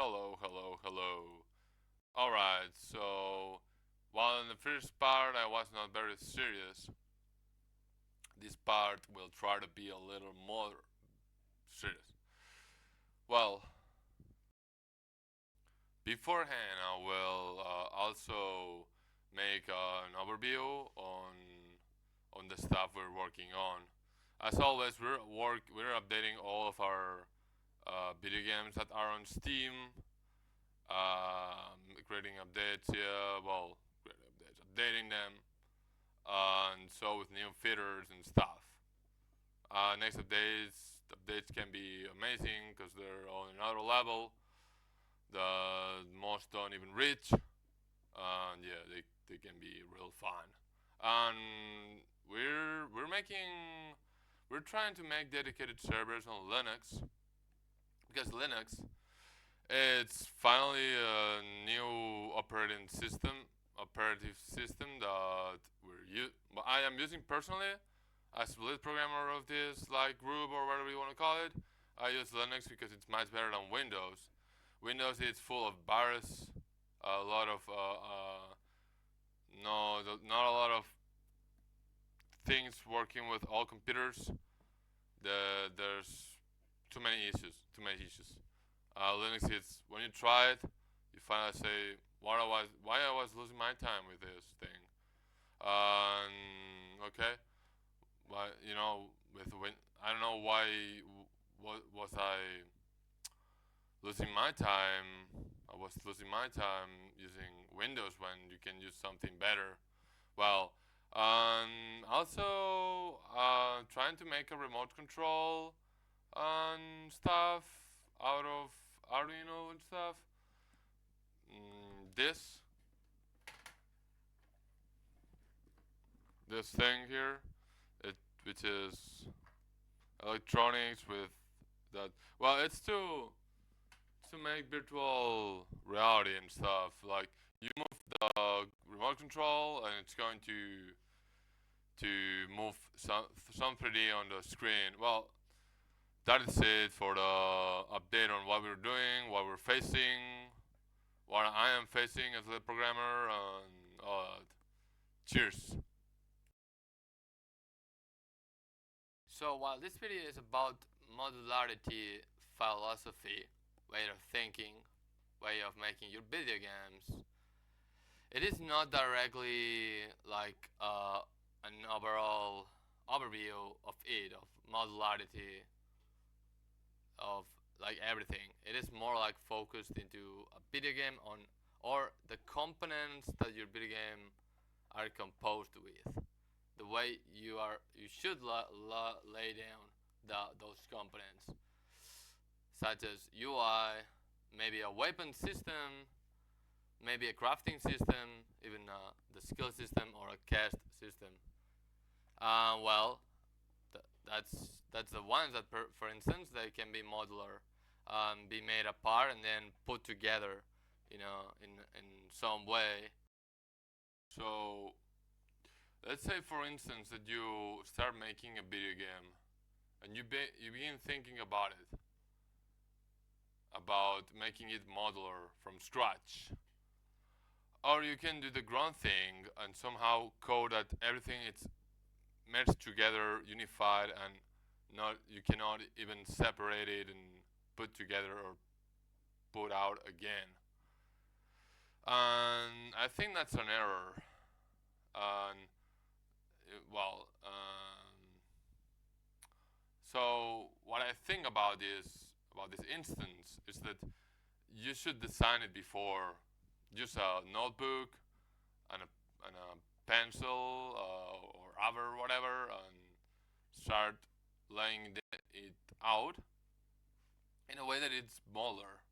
Hello, hello, hello. Alright, so while in the first part I was not very serious, this part will try to be a little more serious. Well, beforehand I will also make an overview on the stuff we're working on. As always, we're updating all of our video games that are on Steam, creating updates here, well, creating updates, updating them, and so with new features and stuff. Next updates can be amazing because they're on another level. The most don't even reach, and yeah, they can be real fun. And we're trying to make dedicated servers on Linux because Linux it's finally a new operative system that I am using personally as lead programmer of this like group or whatever you want to call it. I use Linux because it's much better than Windows. Windows is full of virus, a lot of no, not a lot of things working with all computers. There's too many issues. Too many issues. Linux is when you try it, you finally say why I was losing my time with this thing. Okay, but I don't know why was I losing my time. I was losing my time using Windows when you can use something better. Well, also trying to make a remote control and stuff out of Arduino and stuff. This thing here, which is electronics with that. Well, it's to make virtual reality and stuff. Like you move the remote control, and it's going to move some 3D on the screen. Well, that is it for the update on what we're doing, what we're facing, what I am facing as a programmer, and all that. Cheers. So while this video is about modularity philosophy, way of thinking, way of making your video games, it is not directly like an overall overview of modularity, of like everything. It is more like focused into a video game on or the components that your video game are composed with. The way you should lay down those components, such as UI, maybe a weapon system, maybe a crafting system, even the skill system or a cast system. Well, that's the ones that, for instance, they can be modular, be made apart and then put together, in some way. So let's say, for instance, that you start making a video game, and you begin thinking about making it modular from scratch. Or you can do the ground thing and somehow code that everything is meshed together, unified, and not you cannot even separate it and put together or put out again. And I think that's an error. And well, so what I think about this instance is that you should design it before. Use a notebook and a pencil or other whatever, and start laying it out in a way that it's smaller.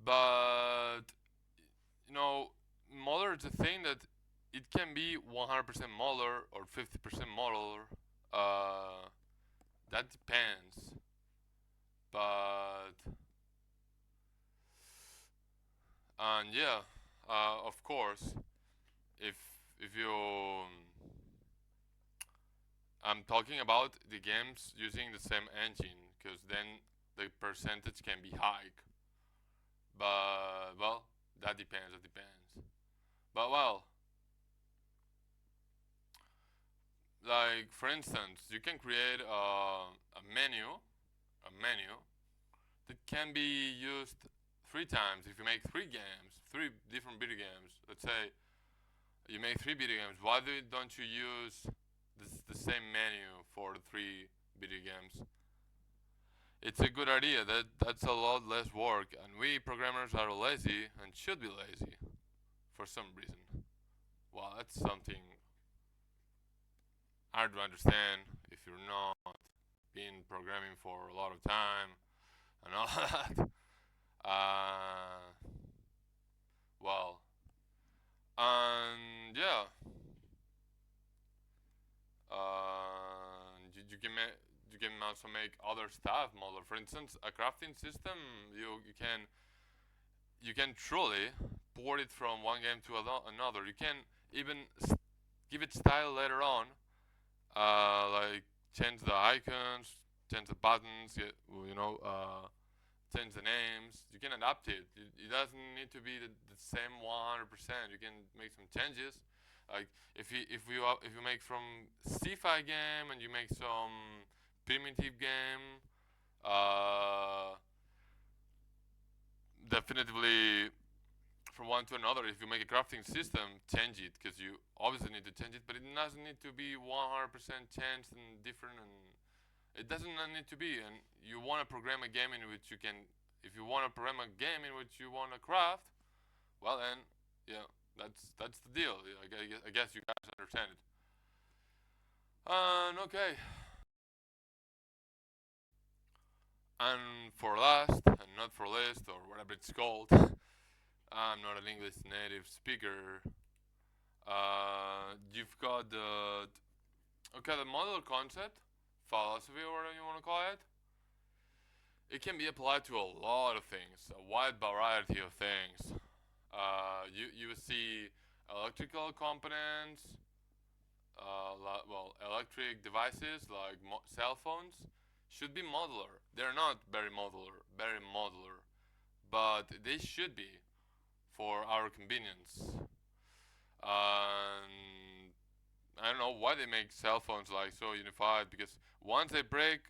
But modular is a thing that it can be 100% modular or 50% modular. That depends. But and yeah, of course, if you I'm talking about the games using the same engine, because then the percentage can be high. But well, that depends. That depends. But well, like for instance, you can create a menu that can be used 3 times. If you make 3 games, 3 different video games, let's say you make 3 video games, why don't you use the same menu for the 3 video games? It's a good idea. That's a lot less work, and we programmers are lazy and should be lazy for some reason. Well, that's something hard to understand if you're not been programming for a lot of time and all that. Well, and yeah, you can also make other stuff modular. For instance, a crafting system, you can truly port it from one game to another. You can even give it style later on, like change the icons, change the buttons, change the names. You can adapt it. It doesn't need to be the same 100%. You can make some changes. Like if you make from sci-fi game and you make some primitive game, definitively from one to another. If you make a crafting system, change it because you obviously need to change it, but it doesn't need to be 100% changed and different, and it doesn't need to be. And you want to program a game in which you can, if you want to program a game in which you want to craft, well then, yeah, that's the deal. I guess you guys understand it. And okay. And for last, and not for least, or whatever it's called, I'm not an English native speaker. You've got the modular concept, philosophy, or whatever you want to call it. It can be applied to a lot of things, a wide variety of things. You will see electrical components, electric devices like cell phones should be modular. They're not very modular, but they should be for our convenience. And I don't know why they make cell phones like so unified, because once they break,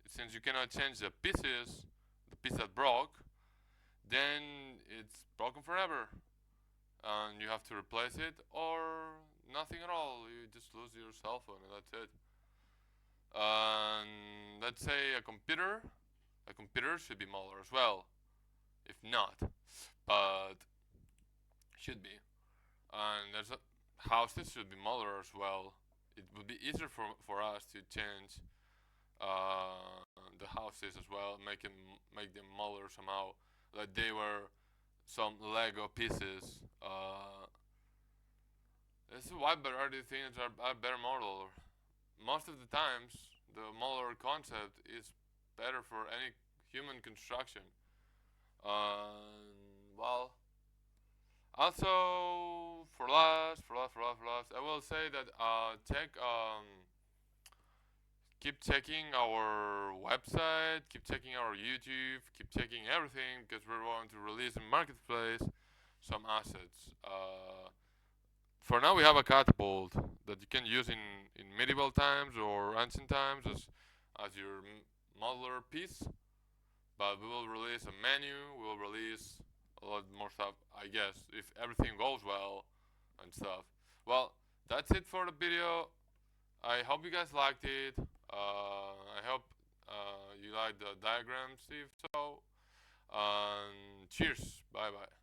since you cannot change the piece that broke, then it's broken forever, and you have to replace it or nothing at all. You just lose your cell phone and that's it. And let's say a computer should be modular as well, if not, but should be. And there's houses should be modular as well. It would be easier for us to change the houses as well, make them modular somehow, like they were some Lego pieces. This is why variety things are better modular. Most of the times, the modular concept is better for any human construction. Well, also for last, I will say that keep checking our website, keep checking our YouTube, keep checking everything, because we're going to release in marketplace some assets. For now, we have a catapult that you can use in medieval times or ancient times as your modular piece. But we will release a menu. We will release a lot more stuff, I guess, if everything goes well and stuff. Well, that's it for the video. I hope you guys liked it. I hope you liked the diagrams, if so. Cheers. Bye bye.